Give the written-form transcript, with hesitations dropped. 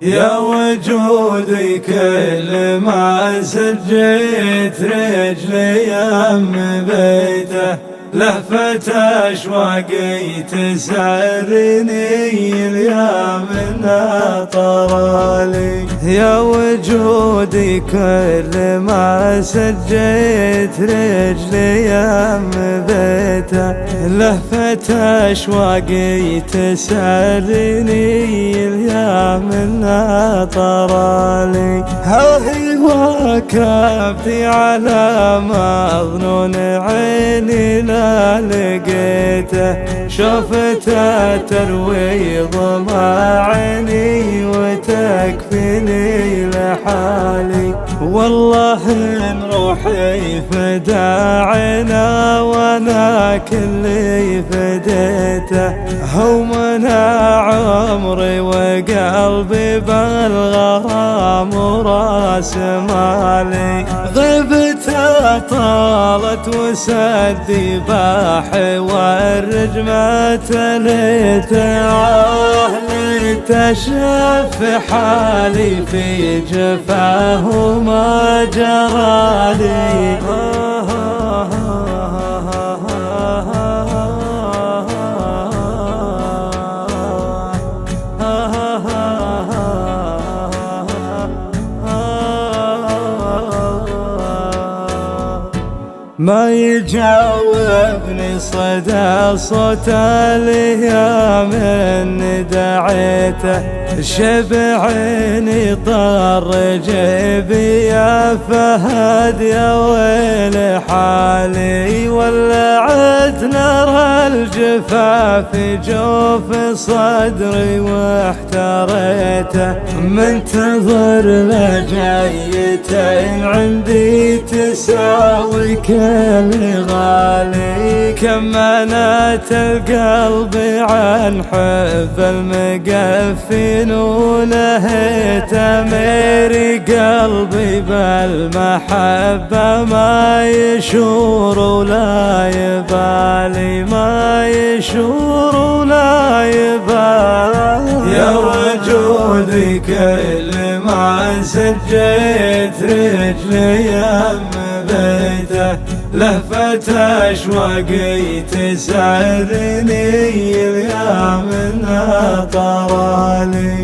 يا وجودي كل ما سجيت رجلي يم بيته، لهفة أشواقي تسعرني اليوم طرالي. يا وجودي كل ما سجيت رجلي يم بيته، لهفة أشواقي تسعرني اليوم طرالي. هاهي وكبتي على مظنون عيني لا لقيته، شوفته تروي ضماعني وتكفيني لحالي. والله إن روحي فداعنا وانا كلي فديته، هو منع عمري وقلبي بالغرام وراس مالي. غيبته طالت وسدي باحي والرجمة لتشف حالي في جفاه وما جرالي. ما يجاوبني صدى صوت الأيام إني دعيته، شبعيني طر جيبي يا فهد يا ويل حالي. ولعت نار الجفاف جوف صدري واحتريته، منتظر لجايتين عندي تساوي كل غالي. كمنت القلب عن حب المقفين ونهيت أميري قلبي بالمحبة، ما يشور ولا يبالي، ما يشور ولا يبالي. يا وجودي كل ما سجيت رجلي يم بيته، لهفة أشواقي تسعدني اليوم طرالي.